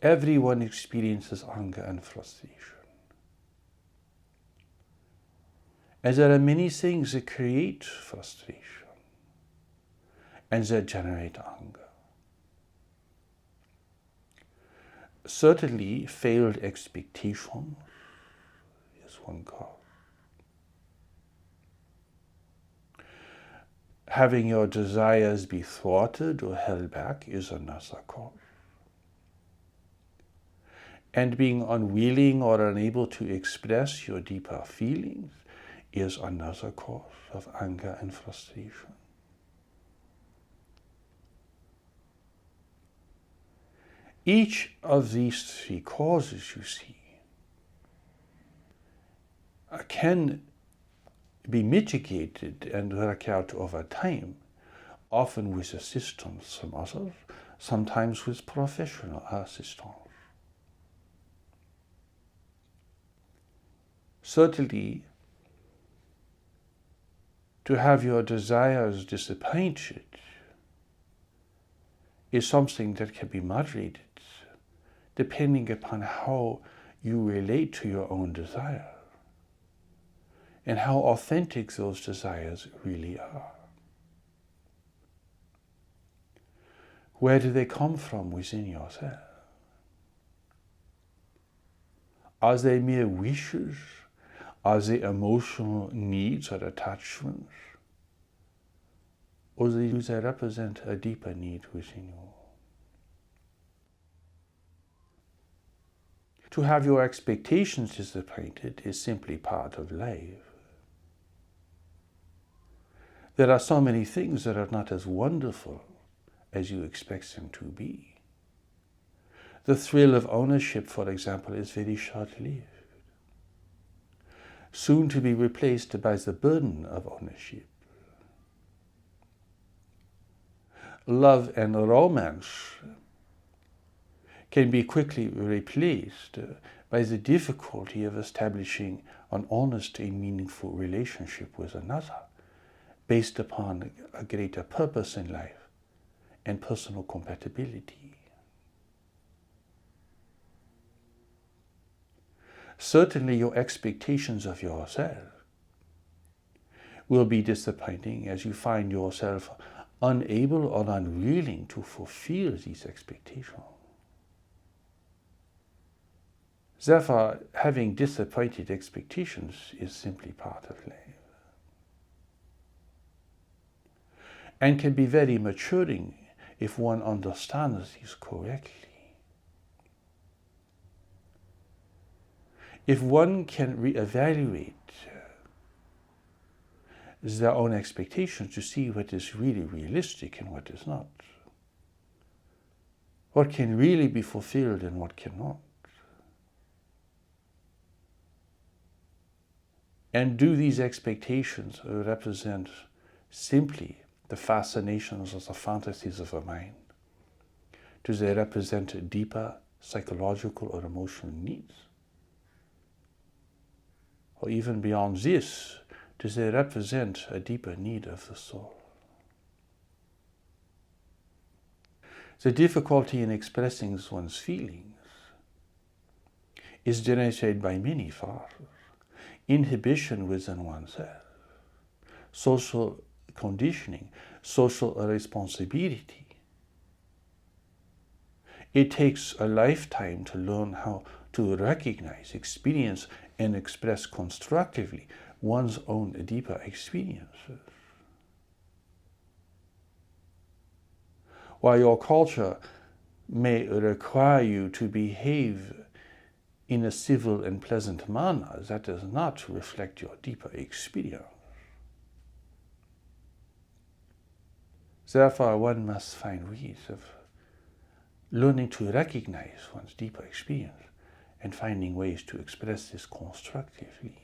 Everyone experiences anger and frustration. And there are many things that create frustration and that generate anger. Certainly, failed expectations is one cause. Having your desires be thwarted or held back is another cause. And being unwilling or unable to express your deeper feelings is another cause of anger and frustration. Each of these three causes, you see, can be mitigated and work out over time, often with assistance from others, sometimes with professional assistance. Certainly, to have your desires disappointed is something that can be moderated depending upon how you relate to your own desire and how authentic those desires really are. Where do they come from within yourself? Are they mere wishes? Are they emotional needs or attachments? Or do they represent a deeper need within you? To have your expectations disappointed is simply part of life. There are so many things that are not as wonderful as you expect them to be. The thrill of ownership, for example, is very short-lived, soon to be replaced by the burden of ownership. Love and romance can be quickly replaced by the difficulty of establishing an honest and meaningful relationship with another, based upon a greater purpose in life and personal compatibility. Certainly, your expectations of yourself will be disappointing as you find yourself unable or unwilling to fulfill these expectations. Therefore, having disappointed expectations is simply part of life, and can be very maturing if one understands these correctly. If one can reevaluate their own expectations to see what is really realistic and what is not, what can really be fulfilled and what cannot, and do these expectations represent simply the fascinations or the fantasies of a mind? Do they represent deeper psychological or emotional needs? Or even beyond this, do they represent a deeper need of the soul? The difficulty in expressing one's feelings is generated by many factors: inhibition within oneself, social conditioning, social responsibility. It takes a lifetime to learn how to recognize, experience, and express constructively one's own deeper experiences. While your culture may require you to behave in a civil and pleasant manner, that does not reflect your deeper experience. Therefore, one must find ways of learning to recognize one's deeper experience and finding ways to express this constructively.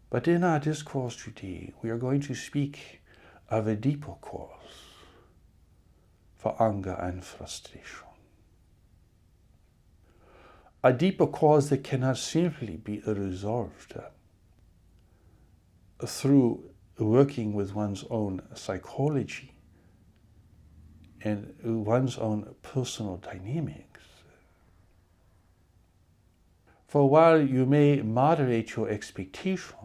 But in our discourse today, we are going to speak of a deeper cause for anger and frustration. A deeper cause that cannot simply be resolved through working with one's own psychology and one's own personal dynamics. For while you may moderate your expectations,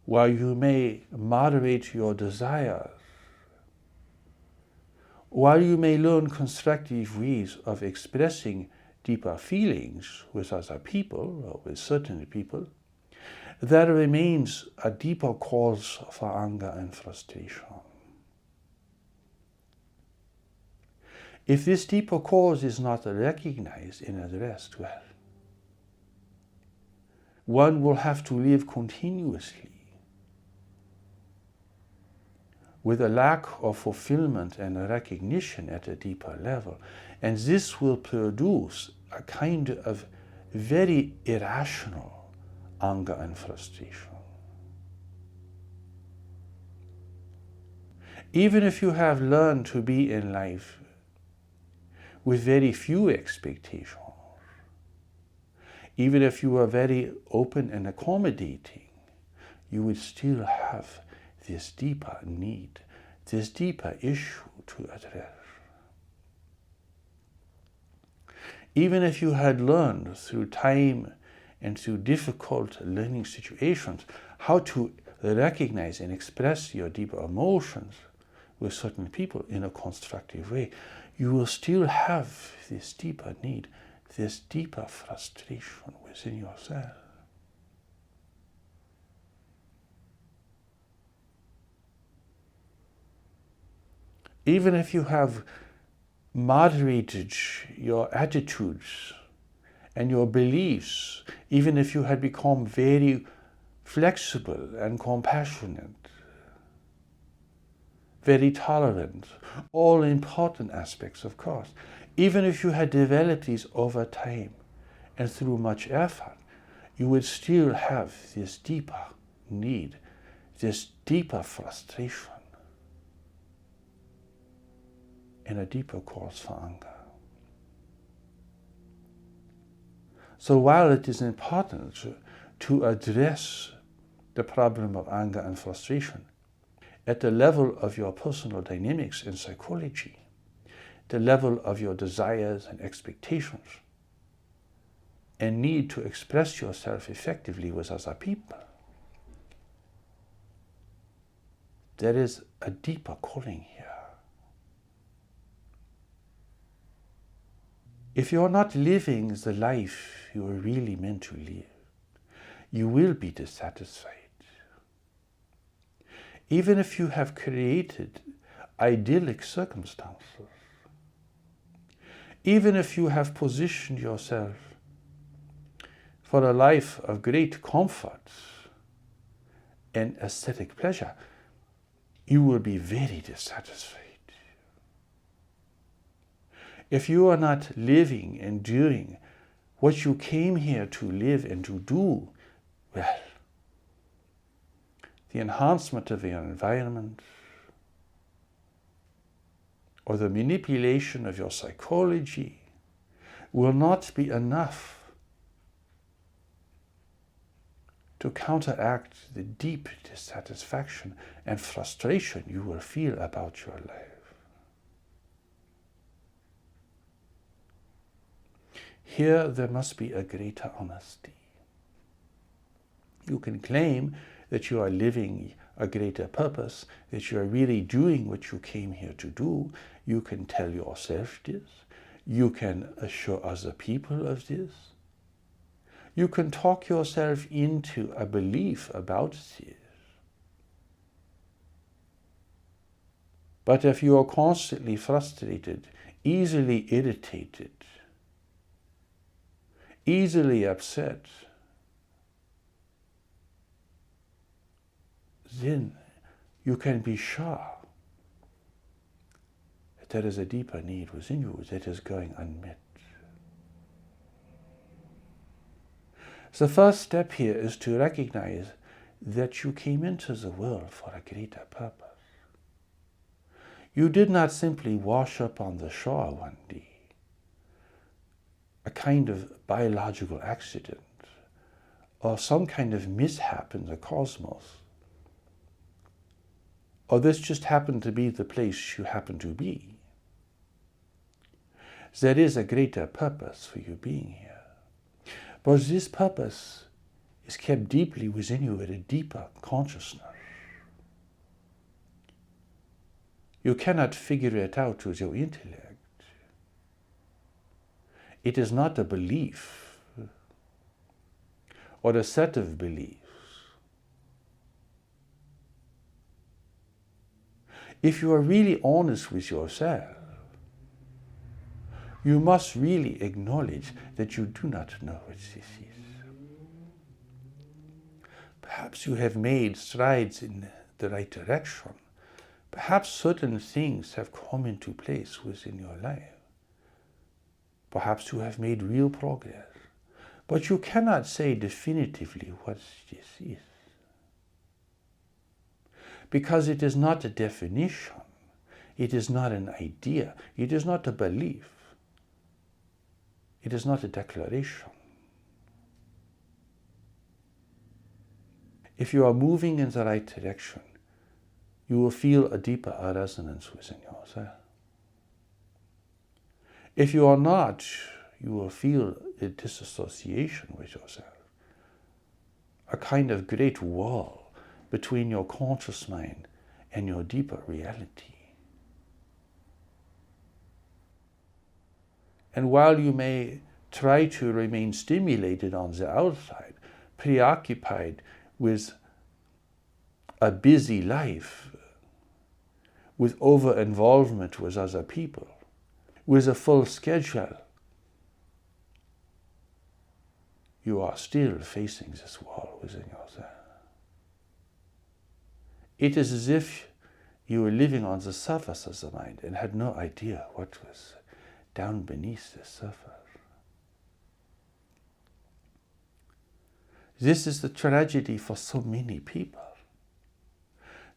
while you may moderate your desires, while you may learn constructive ways of expressing deeper feelings with other people or with certain people, there remains a deeper cause for anger and frustration. If this deeper cause is not recognized and addressed well, one will have to live continuously with a lack of fulfillment and recognition at a deeper level. And this will produce a kind of very irrational anger and frustration. Even if you have learned to be in life with very few expectations, even if you are very open and accommodating, you would still have this deeper need, this deeper issue to address. Even if you had learned through time and through difficult learning situations how to recognize and express your deeper emotions with certain people in a constructive way, you will still have this deeper need, this deeper frustration within yourself. Even if you have moderated your attitudes and your beliefs, even if you had become very flexible and compassionate, very tolerant, all important aspects, of course, even if you had developed these over time and through much effort, you would still have this deeper need, this deeper frustration, and a deeper cause for anger. So while it is important to address the problem of anger and frustration at the level of your personal dynamics and psychology, the level of your desires and expectations, and need to express yourself effectively with other people, there is a deeper calling here. If you're not living the life you are really meant to live, you will be dissatisfied. Even if you have created idyllic circumstances, even if you have positioned yourself for a life of great comfort and aesthetic pleasure, you will be very dissatisfied. If you are not living and doing what you came here to live and to do, well, the enhancement of your environment or the manipulation of your psychology will not be enough to counteract the deep dissatisfaction and frustration you will feel about your life. Here there must be a greater honesty. You can claim that you are living a greater purpose, that you are really doing what you came here to do. You can tell yourself this. You can assure other people of this. You can talk yourself into a belief about this. But if you are constantly frustrated, easily irritated, easily upset, then you can be sure that there is a deeper need within you that is going unmet. The first step here is to recognize that you came into the world for a greater purpose. You did not simply wash up on the shore one day, a kind of biological accident or some kind of mishap in the cosmos, or this just happened to be the place you happen to be. There is a greater purpose for you being here. But this purpose is kept deeply within you at a deeper consciousness. You cannot figure it out with your intellect. It is not a belief or a set of beliefs. If you are really honest with yourself, you must really acknowledge that you do not know what this is. Perhaps you have made strides in the right direction. Perhaps certain things have come into place within your life. Perhaps you have made real progress. But you cannot say definitively what this is. Because it is not a definition. It is not an idea. It is not a belief. It is not a declaration. If you are moving in the right direction, you will feel a deeper resonance within yourself. If you are not, you will feel a disassociation with yourself, a kind of great wall between your conscious mind and your deeper reality. And while you may try to remain stimulated on the outside, preoccupied with a busy life, with over-involvement with other people, with a full schedule, you are still facing this wall within yourself. It is as if you were living on the surface of the mind and had no idea what was down beneath the surface. This is the tragedy for so many people.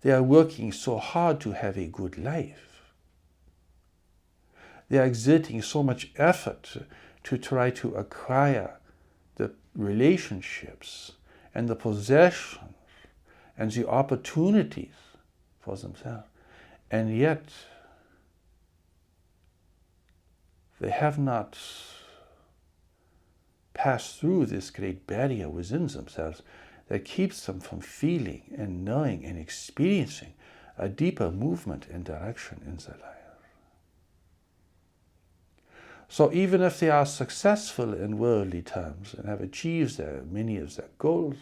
They are working so hard to have a good life. They are exerting so much effort to try to acquire the relationships and the possessions and the opportunities for themselves. And yet, they have not passed through this great barrier within themselves that keeps them from feeling and knowing and experiencing a deeper movement and direction in their life. So even if they are successful in worldly terms and have achieved many of their goals,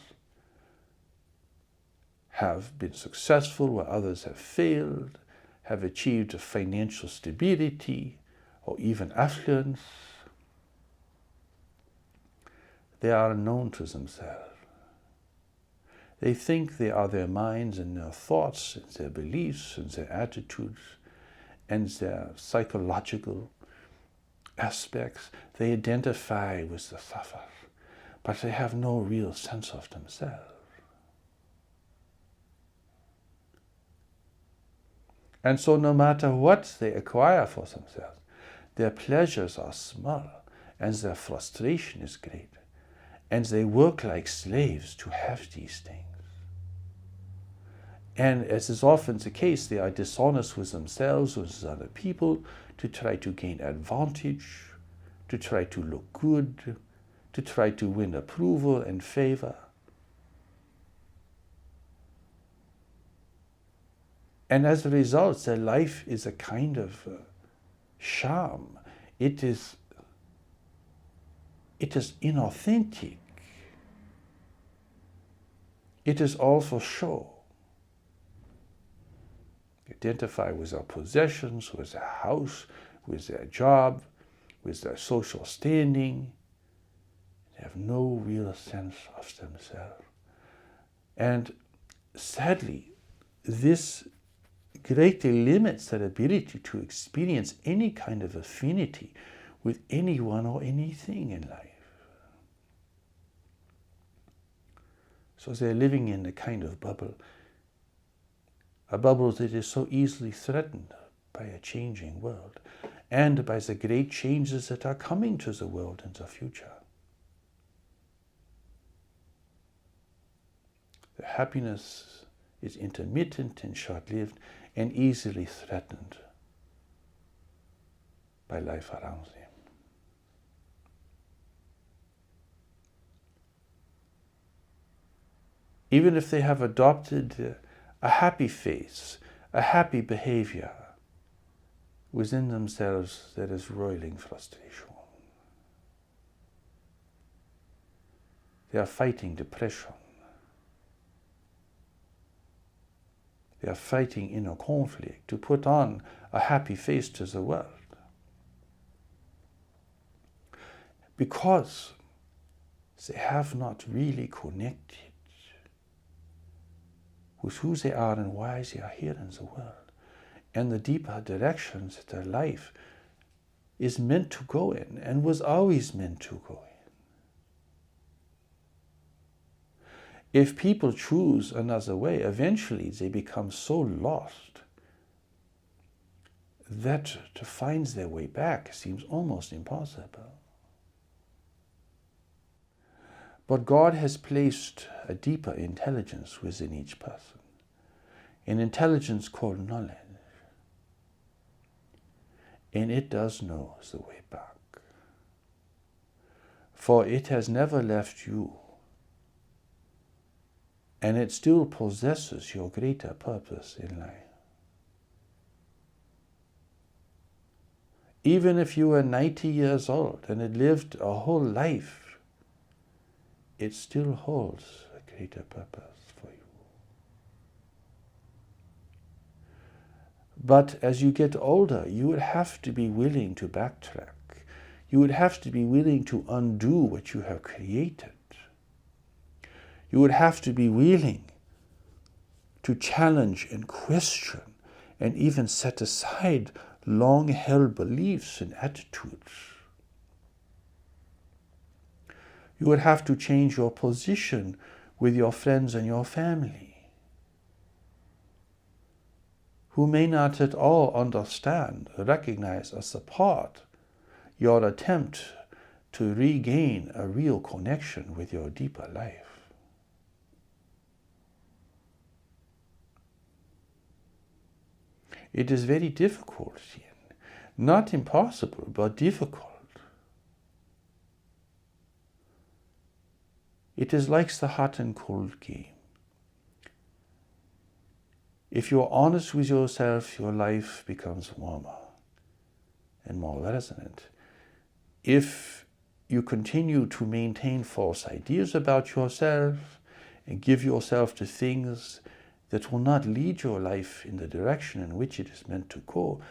have been successful where others have failed, have achieved financial stability or even affluence, they are unknown to themselves. They think they are their minds and their thoughts and their beliefs and their attitudes and their psychological aspects. They identify with the surface, but they have no real sense of themselves. And so no matter what they acquire for themselves, their pleasures are small and their frustration is great. And they work like slaves to have these things. And as is often the case, they are dishonest with themselves, with other people, to try to gain advantage, to try to look good, to try to win approval and favor. And as a result, their life is a kind of sham. It is inauthentic. It is all for show. They identify with their possessions, with their house, with their job, with their social standing. They have no real sense of themselves. And sadly, this greatly limits their ability to experience any kind of affinity with anyone or anything in life. So they're living in a kind of bubble, a bubble that is so easily threatened by a changing world and by the great changes that are coming to the world in the future. The happiness is intermittent and short-lived and easily threatened by life around them. Even if they have adopted a happy face, a happy behavior, within themselves there is roiling frustration. They are fighting depression. They are fighting inner conflict to put on a happy face to the world. Because they have not really connected with who they are and why they are here in the world, and the deeper directions that their life is meant to go in and was always meant to go in. If people choose another way, eventually they become so lost that to find their way back seems almost impossible. But God has placed a deeper intelligence within each person, an intelligence called knowledge, and it does know the way back. For it has never left you, and it still possesses your greater purpose in life. Even if you were 90 years old and had lived a whole life, it still holds a greater purpose for you. But as you get older, you would have to be willing to backtrack. You would have to be willing to undo what you have created. You would have to be willing to challenge and question and even set aside long-held beliefs and attitudes. You would have to change your position with your friends and your family, who may not at all understand, recognize, or support your attempt to regain a real connection with your deeper life. It is very difficult, not impossible, but difficult. It is like the hot and cold game. If you're honest with yourself, your life becomes warmer and more resonant. If you continue to maintain false ideas about yourself and give yourself to things that will not lead your life in the direction in which it is meant to go,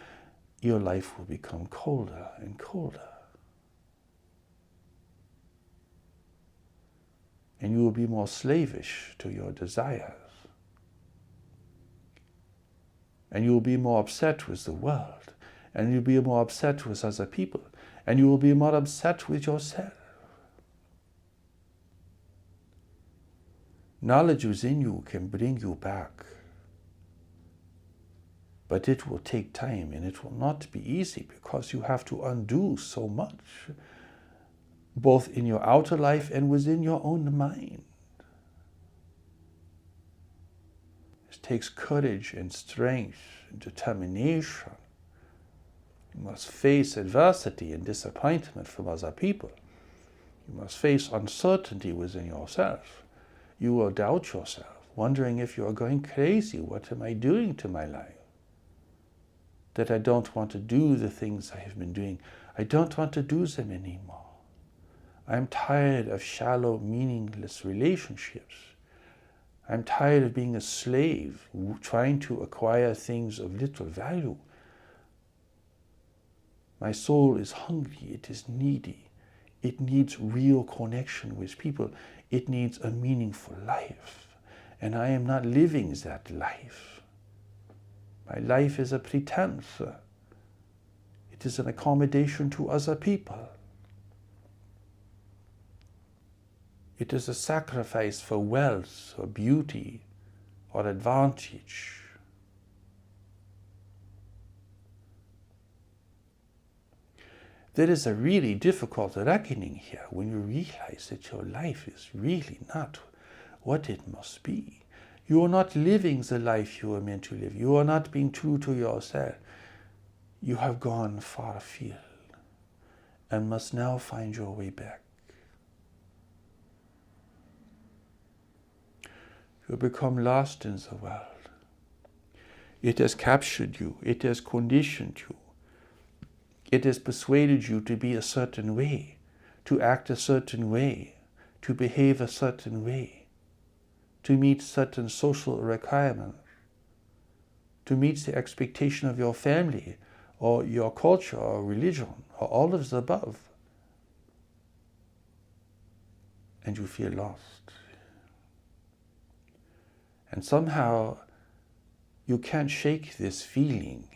your life will become colder and colder. And you will be more slavish to your desires. And you will be more upset with the world. And you'll be more upset with other people. And you will be more upset with yourself. Knowledge within you can bring you back. But it will take time, and it will not be easy, because you have to undo so much, both in your outer life and within your own mind. It takes courage and strength and determination. You must face adversity and disappointment from other people. You must face uncertainty within yourself. You will doubt yourself, wondering if you are going crazy. What am I doing to my life? That I don't want to do the things I have been doing. I don't want to do them anymore. I'm tired of shallow, meaningless relationships. I'm tired of being a slave, trying to acquire things of little value. My soul is hungry, it is needy. It needs real connection with people. It needs a meaningful life. And I am not living that life. My life is a pretense. It is an accommodation to other people. It is a sacrifice for wealth or beauty or advantage. There is a really difficult reckoning here when you realize that your life is really not what it must be. You are not living the life you are meant to live. You are not being true to yourself. You have gone far afield and must now find your way back. You become lost in the world. It has captured you. It has conditioned you. It has persuaded you to be a certain way, to act a certain way, to behave a certain way, to meet certain social requirements, to meet the expectation of your family or your culture or religion or all of the above. And you feel lost. And somehow you can't shake this feeling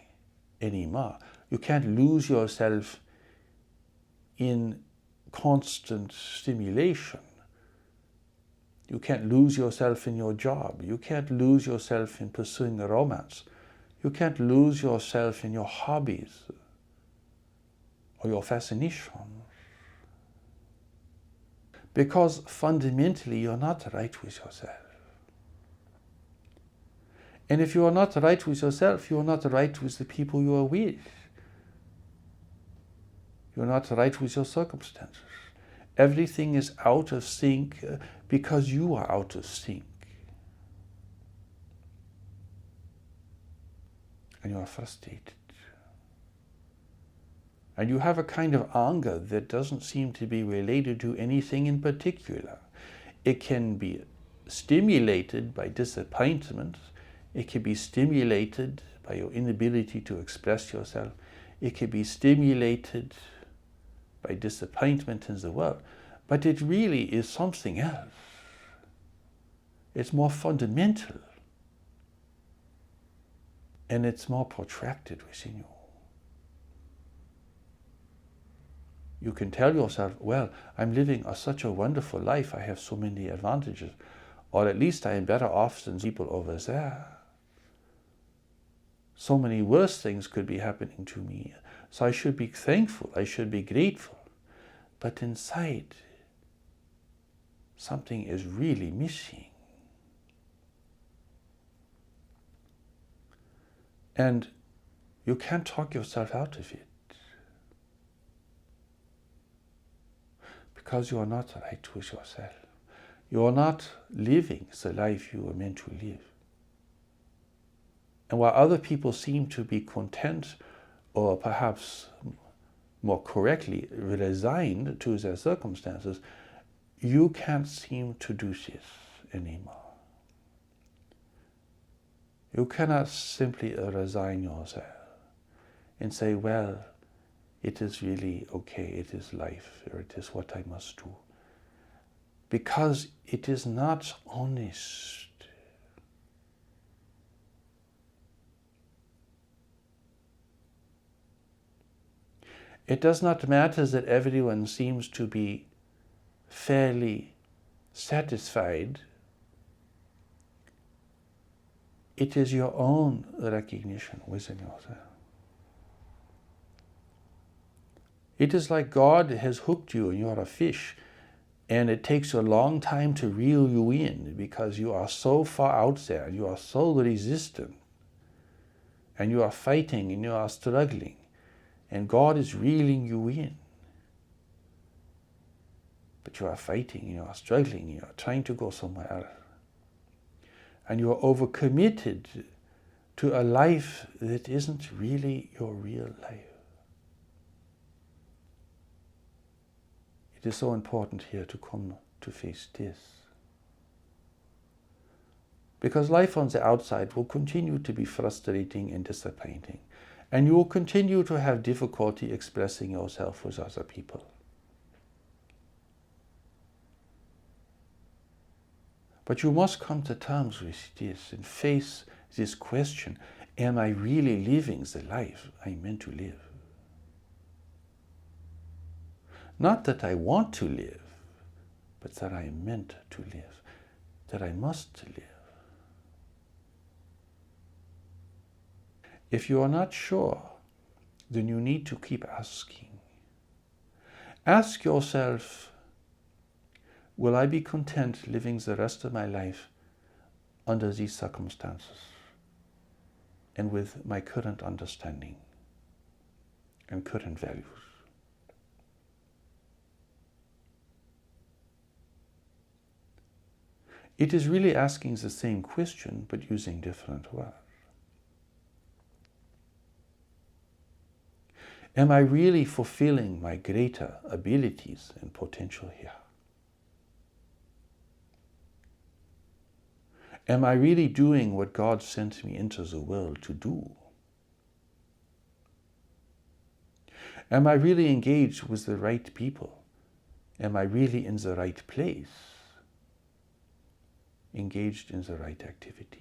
anymore. You can't lose yourself in constant stimulation. You can't lose yourself in your job. You can't lose yourself in pursuing a romance. You can't lose yourself in your hobbies or your fascination. Because fundamentally you're not right with yourself. And if you are not right with yourself, you are not right with the people you are with. You're not right with your circumstances. Everything is out of sync because you are out of sync. And you are frustrated. And you have a kind of anger that doesn't seem to be related to anything in particular. It can be stimulated by disappointment. It can be stimulated by your inability to express yourself. It can be stimulated by disappointment in the world. But it really is something else. It's more fundamental. And it's more protracted within you. You can tell yourself, well, I'm living such a wonderful life. I have so many advantages. Or at least I am better off than people over there. So many worse things could be happening to me. So I should be thankful. I should be grateful. But inside, something is really missing. And you can't talk yourself out of it. Because you are not right with yourself. You are not living the life you are meant to live. And while other people seem to be content, or perhaps more correctly, resigned to their circumstances, you can't seem to do this anymore. You cannot simply resign yourself and say, well, it is really okay, it is life, or it is what I must do. Because it is not honest. It does not matter that everyone seems to be fairly satisfied. It is your own recognition within yourself. It is like God has hooked you and you're a fish, and it takes a long time to reel you in because you are so far out there, you are so resistant, and you are fighting and you are struggling. And God is reeling you in. But you are fighting, you are struggling, you are trying to go somewhere else. And you are overcommitted to a life that isn't really your real life. It is so important here to come to face this. Because life on the outside will continue to be frustrating and disappointing. And you will continue to have difficulty expressing yourself with other people. But you must come to terms with this and face this question, am I really living the life I'm meant to live? Not that I want to live, but that I am meant to live, that I must live. If you are not sure, then you need to keep asking. Ask yourself, will I be content living the rest of my life under these circumstances and with my current understanding and current values. It is really asking the same question but using different words. Am I really fulfilling my greater abilities and potential here? Am I really doing what God sent me into the world to do? Am I really engaged with the right people? Am I really in the right place? Engaged in the right activities?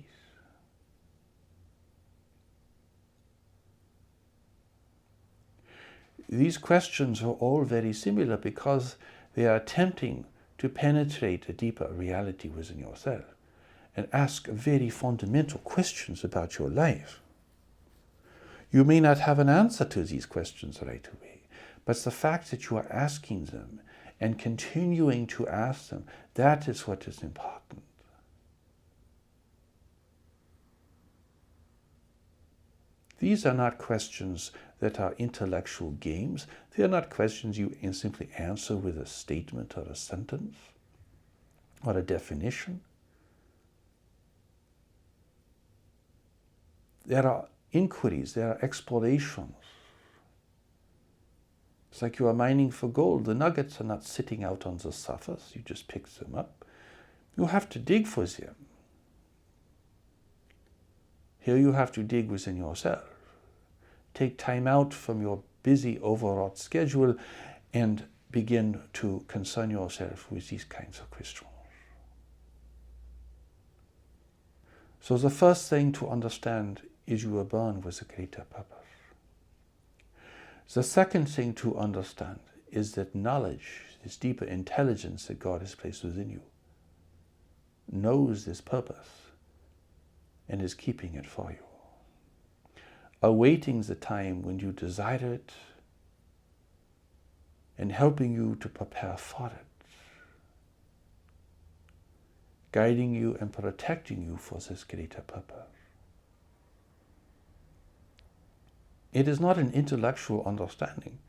These questions are all very similar because they are attempting to penetrate a deeper reality within yourself and ask very fundamental questions about your life. You may not have an answer to these questions right away, but the fact that you are asking them and continuing to ask them, that is what is important. These are not questions that are intellectual games. They are not questions you simply answer with a statement or a sentence or a definition. There are inquiries, there are explorations. It's like you are mining for gold. The nuggets are not sitting out on the surface. You just pick them up. You have to dig for them. Here you have to dig within yourself. Take time out from your busy, overwrought schedule and begin to concern yourself with these kinds of questions. So the first thing to understand is you were born with a greater purpose. The second thing to understand is that knowledge, this deeper intelligence that God has placed within you, knows this purpose and is keeping it for you, awaiting the time when you desire it and helping you to prepare for it, guiding you and protecting you for this greater purpose. It is not an intellectual understanding.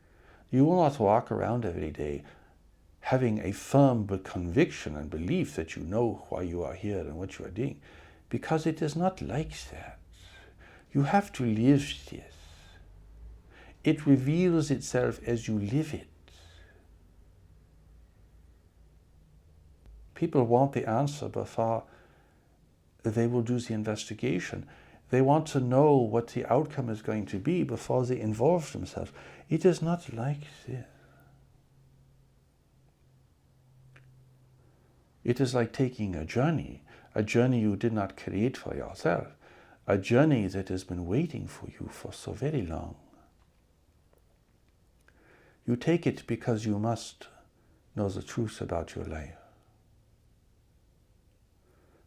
You will not walk around every day having a firm conviction and belief that you know why you are here and what you are doing, because it is not like that. You have to live this. It reveals itself as you live it. People want the answer before they will do the investigation. They want to know what the outcome is going to be before they involve themselves. It is not like this. It is like taking a journey you did not create for yourself, a journey that has been waiting for you for so very long. You take it because you must know the truth about your life.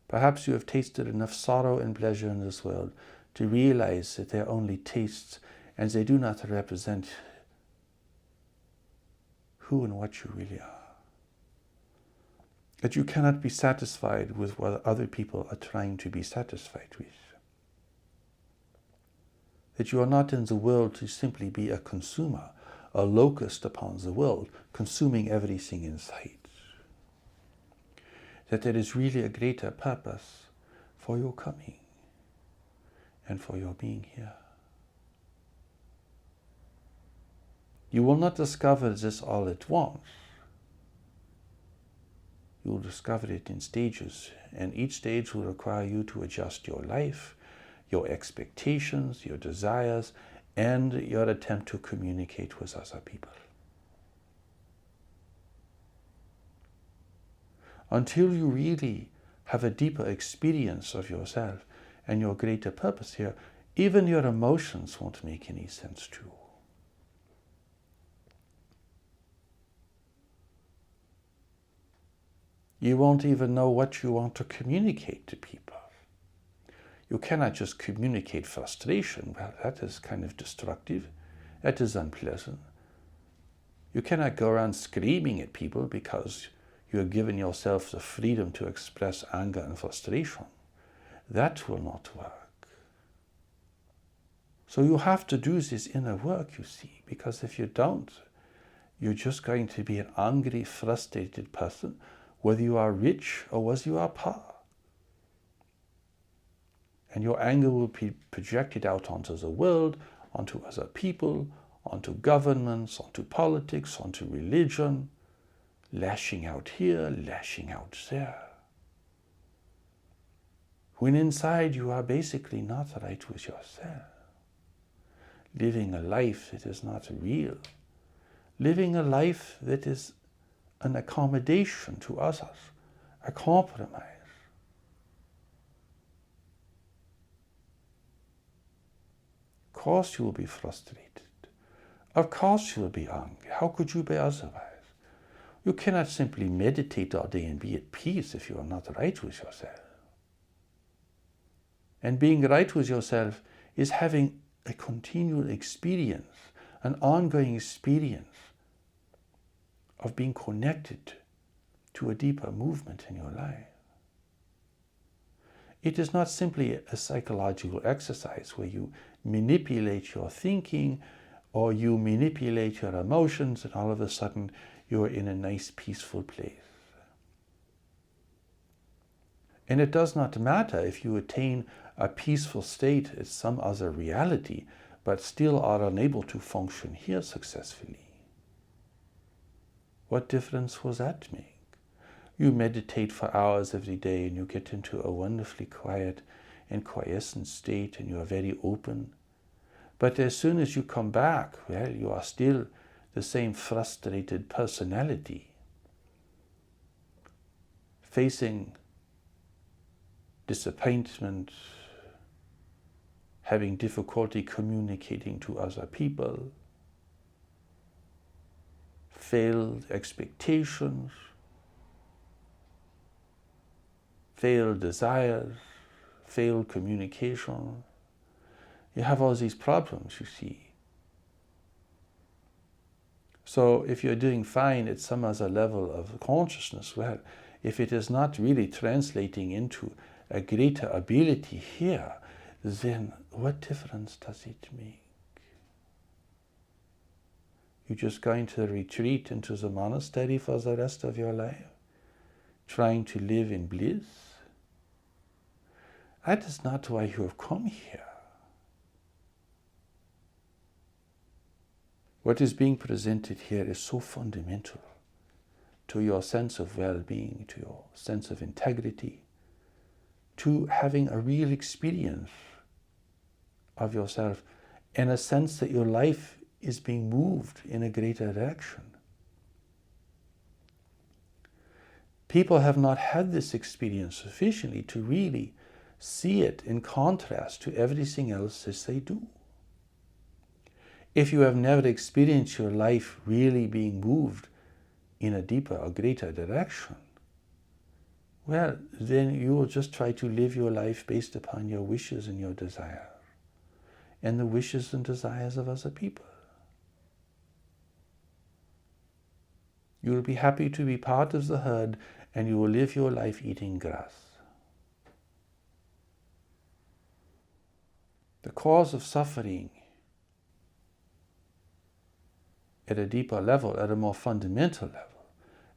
Perhaps you have tasted enough sorrow and pleasure in this world to realize that they are only tastes and they do not represent who and what you really are. That you cannot be satisfied with what other people are trying to be satisfied with. That you are not in the world to simply be a consumer, a locust upon the world, consuming everything in sight. That there is really a greater purpose for your coming and for your being here. You will not discover this all at once. You will discover it in stages, and each stage will require you to adjust your life, your expectations, your desires, and your attempt to communicate with other people. Until you really have a deeper experience of yourself and your greater purpose here, even your emotions won't make any sense to you. You won't even know what you want to communicate to people. You cannot just communicate frustration. Well, that is kind of destructive. That is unpleasant. You cannot go around screaming at people because you have given yourself the freedom to express anger and frustration. that will not work. So you have to do this inner work, you see, because if you don't, you're just going to be an angry, frustrated person, whether you are rich or whether you are poor. And your anger will be projected out onto the world, onto other people, onto governments, onto politics, onto religion, lashing out here, lashing out there. When inside you are basically not right with yourself, living a life that is not real, living a life that is an accommodation to others, a compromise. Of course you will be frustrated. Of course you will be angry. How could you be otherwise? You cannot simply meditate all day and be at peace if you are not right with yourself. And being right with yourself is having a continual experience, an ongoing experience of being connected to a deeper movement in your life. It is not simply a psychological exercise where you manipulate your thinking or you manipulate your emotions and all of a sudden you're in a nice peaceful place. And it does not matter if you attain a peaceful state at some other reality, but still are unable to function here successfully. What difference will that make? You meditate for hours every day and you get into a wonderfully quiet and quiescent state and you are very open. But as soon as you come back, well, you are still the same frustrated personality, facing disappointment, having difficulty communicating to other people, failed expectations, failed desires, failed communication. You have all these problems, you see. So if you're doing fine at some other level of consciousness, well, if it is not really translating into a greater ability here, then what difference does it make? You're just going to retreat into the monastery for the rest of your life, trying to live in bliss? That is not why you have come here. What is being presented here is so fundamental to your sense of well-being, to your sense of integrity, to having a real experience of yourself and a sense that your life is being moved in a greater direction. People have not had this experience sufficiently to really see it in contrast to everything else as they do. If you have never experienced your life really being moved in a deeper or greater direction, well, then you will just try to live your life based upon your wishes and your desires, and the wishes and desires of other people. You will be happy to be part of the herd, and you will live your life eating grass. The cause of suffering at a deeper level, at a more fundamental level,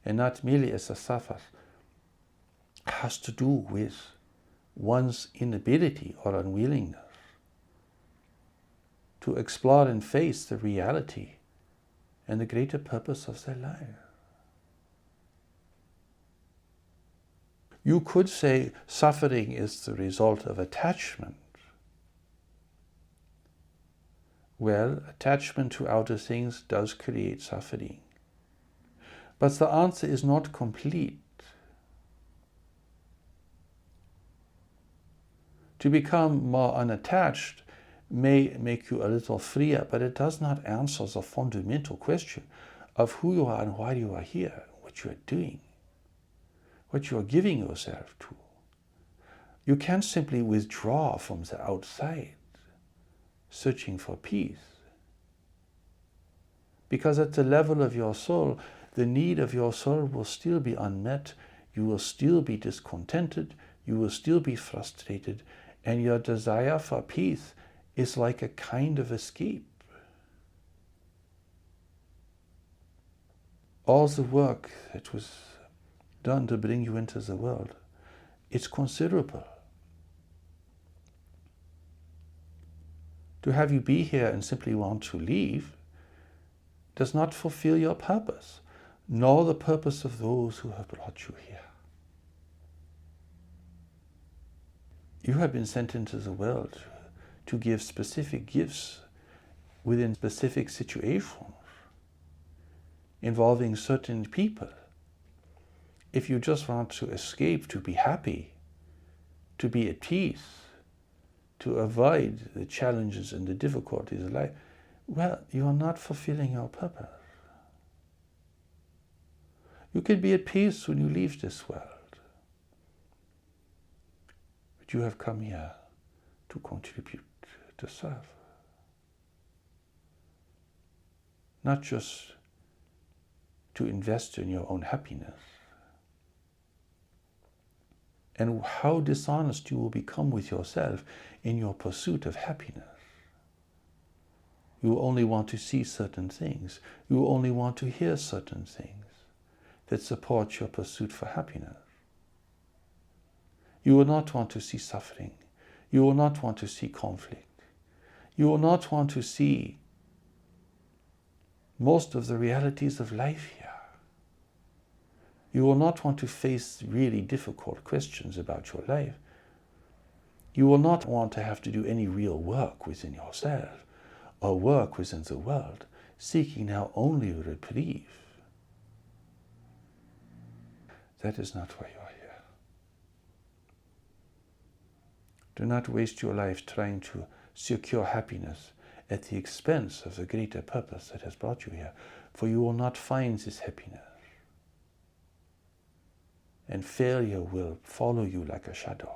and not merely as a suffer, has to do with one's inability or unwillingness to explore and face the reality and the greater purpose of their life. You could say suffering is the result of attachment. Well, attachment to outer things does create suffering. But the answer is not complete. To become more unattached may make you a little freer, but it does not answer the fundamental question of who you are and why you are here, what you are doing, what you are giving yourself to. You can't simply withdraw from the outside, searching for peace. Because at the level of your soul, the need of your soul will still be unmet. You will still be discontented. You will still be frustrated, and your desire for peace is like a kind of escape. All the work that was done to bring you into the world, it's considerable. To have you be here and simply want to leave does not fulfill your purpose, nor the purpose of those who have brought you here. You have been sent into the world to give specific gifts within specific situations involving certain people. If you just want to escape, to be happy, to be at peace, to avoid the challenges and the difficulties of life, well, you are not fulfilling your purpose. You can be at peace when you leave this world. But you have come here to contribute, to serve. Not just to invest in your own happiness. And how dishonest you will become with yourself in your pursuit of happiness. You will only want to see certain things. You will only want to hear certain things that support your pursuit for happiness. You will not want to see suffering. You will not want to see conflict. You will not want to see most of the realities of life here. You will not want to face really difficult questions about your life. You will not want to have to do any real work within yourself or work within the world, seeking now only reprieve. That is not why you are here. Do not waste your life trying to secure happiness at the expense of the greater purpose that has brought you here, for you will not find this happiness. And failure will follow you like a shadow.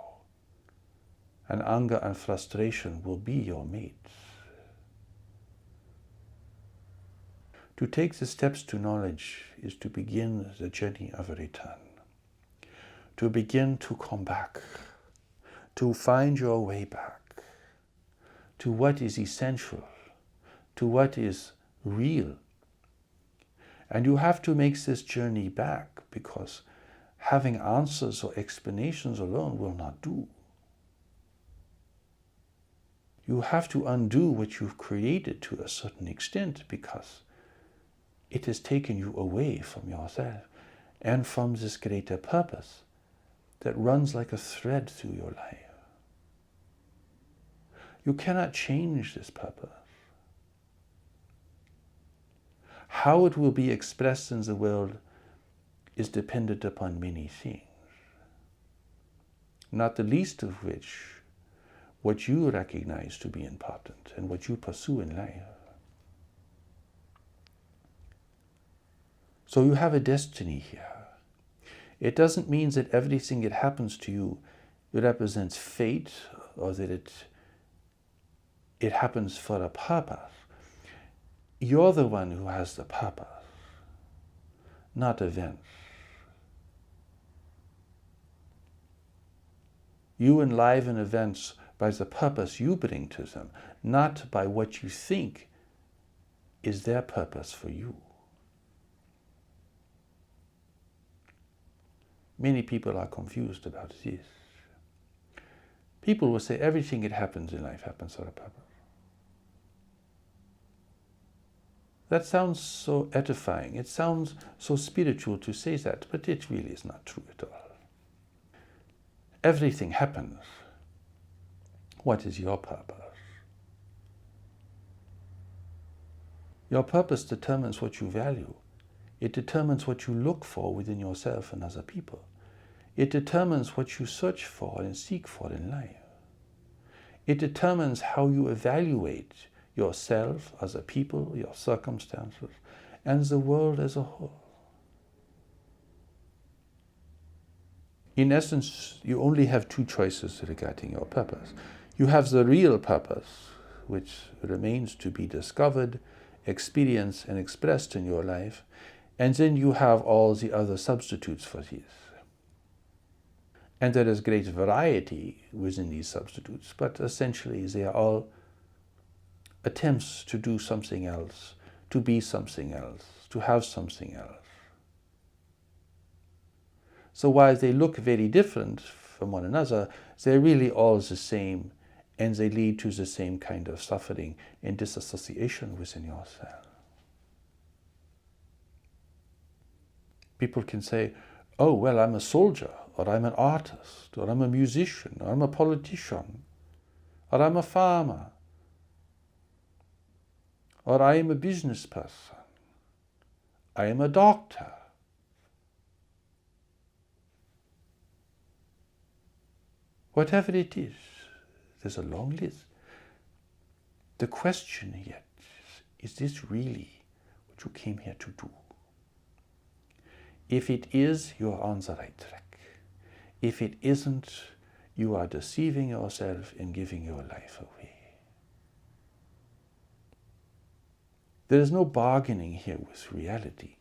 And anger and frustration will be your mates. To take the steps to knowledge is to begin the journey of a return. To begin to come back. To find your way back. To what is essential. To what is real. And you have to make this journey back, because having answers or explanations alone will not do. You have to undo what you've created to a certain extent, because it has taken you away from yourself and from this greater purpose that runs like a thread through your life. You cannot change this purpose. How it will be expressed in the world is dependent upon many things, not the least of which what you recognize to be important and what you pursue in life. So you have a destiny here. It doesn't mean that everything that happens to you represents fate, or that it happens for a purpose. You're the one who has the purpose, not events. You enliven events by the purpose you bring to them, not by what you think is their purpose for you. Many people are confused about this. People will say everything that happens in life happens for a purpose. That sounds so edifying. It sounds so spiritual to say that, but it really is not true at all. Everything happens. What is your purpose? Your purpose determines what you value. It determines what you look for within yourself and other people. It determines what you search for and seek for in life. It determines how you evaluate yourself, other people, your circumstances, and the world as a whole. In essence, you only have two choices regarding your purpose. You have the real purpose, which remains to be discovered, experienced, and expressed in your life, and then you have all the other substitutes for this. And there is great variety within these substitutes, but essentially they are all attempts to do something else, to be something else, to have something else. So while they look very different from one another, they're really all the same, and they lead to the same kind of suffering and disassociation within yourself. People can say, oh, well, I'm a soldier, or I'm an artist, or I'm a musician, or I'm a politician, or I'm a farmer, or I am a business person, I am a doctor. Whatever it is, there's a long list. The question yet is this really what you came here to do? If it is, you are on the right track. If it isn't, you are deceiving yourself and giving your life away. There is no bargaining here with reality.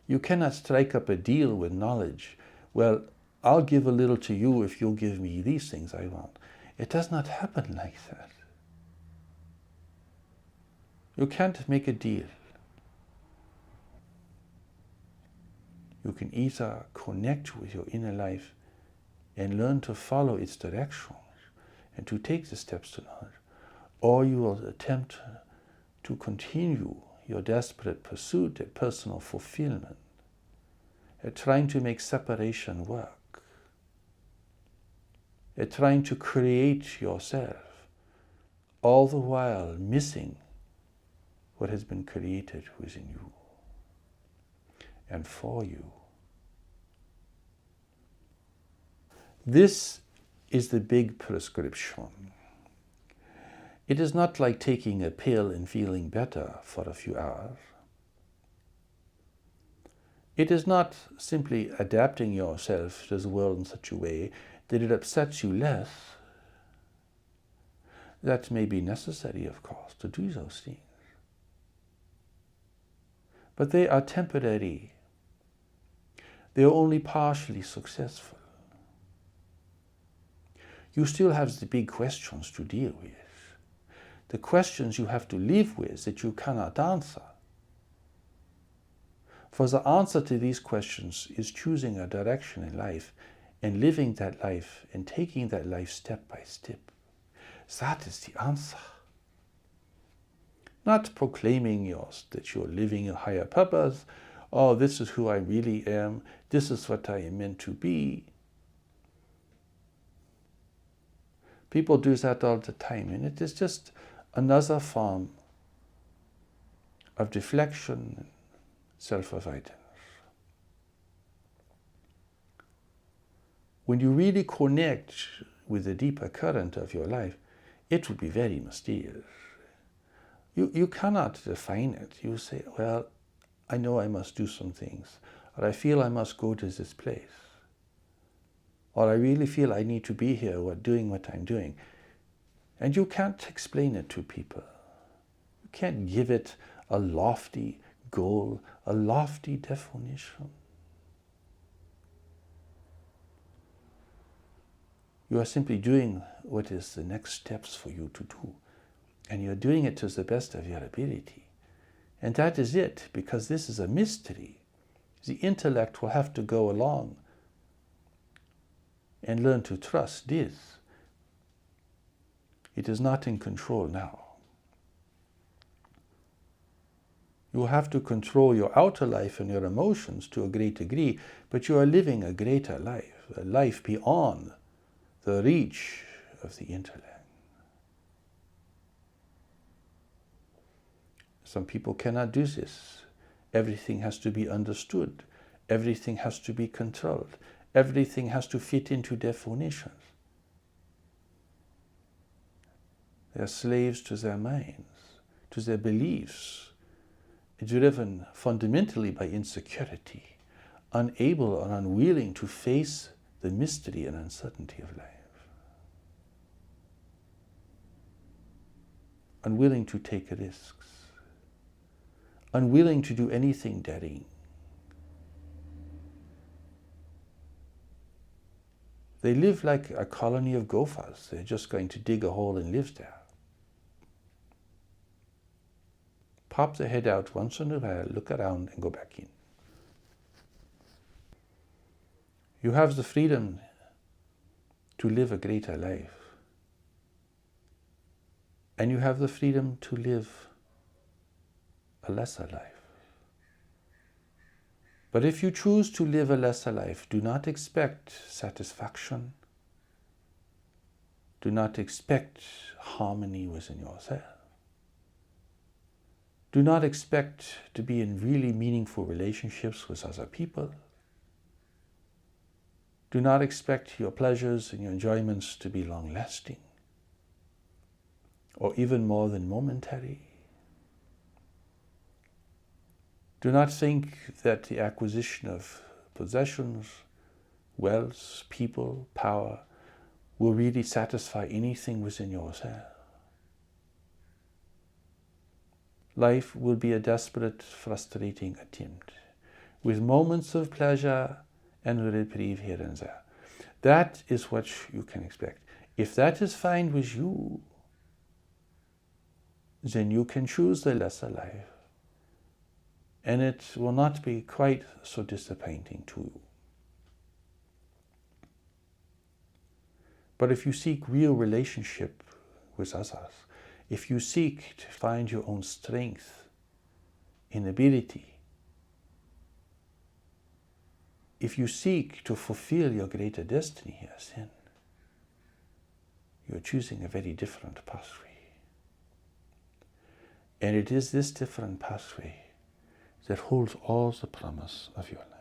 You cannot strike up a deal with knowledge. Well, I'll give a little to you if you'll give me these things I want. It does not happen like that. You can't make a deal. You can either connect with your inner life and learn to follow its directions and to take the steps to knowledge, or you will attempt to continue your desperate pursuit at personal fulfillment, at trying to make separation work, at trying to create yourself, all the while missing what has been created within you and for you. This is the big prescription. It is not like taking a pill and feeling better for a few hours. It is not simply adapting yourself to the world in such a way that it upsets you less. That may be necessary, of course, to do those things. But they are temporary. They are only partially successful. You still have the big questions to deal with. The questions you have to live with that you cannot answer. For the answer to these questions is choosing a direction in life and living that life and taking that life step by step. That is the answer. Not proclaiming that you're living a higher purpose, oh, this is who I really am, this is what I am meant to be. People do that all the time, and it is just another form of deflection and self-avoidance. When you really connect with the deeper current of your life, it will be very mysterious. You cannot define it. You say, well, I know I must do some things, or I feel I must go to this place, or I really feel I need to be here doing what I'm doing. And you can't explain it to people. You can't give it a lofty goal, a lofty definition. You are simply doing what is the next steps for you to do. And you're doing it to the best of your ability. And that is it, because this is a mystery. The intellect will have to go along and learn to trust this. It is not in control now. You will have to control your outer life and your emotions to a great degree, but you are living a greater life, a life beyond the reach of the intellect. Some people cannot do this. Everything has to be understood. Everything has to be controlled. Everything has to fit into definitions. They are slaves to their minds, to their beliefs, driven fundamentally by insecurity, unable or unwilling to face the mystery and uncertainty of life. Unwilling to take risks. Unwilling to do anything daring. They live like a colony of gophers. They're just going to dig a hole and live there. Pop their head out once in a while, look around and go back in. You have the freedom to live a greater life. And you have the freedom to live a lesser life. But if you choose to live a lesser life, do not expect satisfaction. Do not expect harmony within yourself. Do not expect to be in really meaningful relationships with other people. Do not expect your pleasures and your enjoyments to be long-lasting, or even more than momentary. Do not think that the acquisition of possessions, wealth, people, power will really satisfy anything within yourself. Life will be a desperate, frustrating attempt, with moments of pleasure and a reprieve here and there. That is what you can expect. If that is fine with you, then you can choose the lesser life, and it will not be quite so disappointing to you. But if you seek real relationship with others, if you seek to find your own strength in ability, if you seek to fulfill your greater destiny here, then you're choosing a very different pathway. And it is this different pathway that holds all the promise of your life.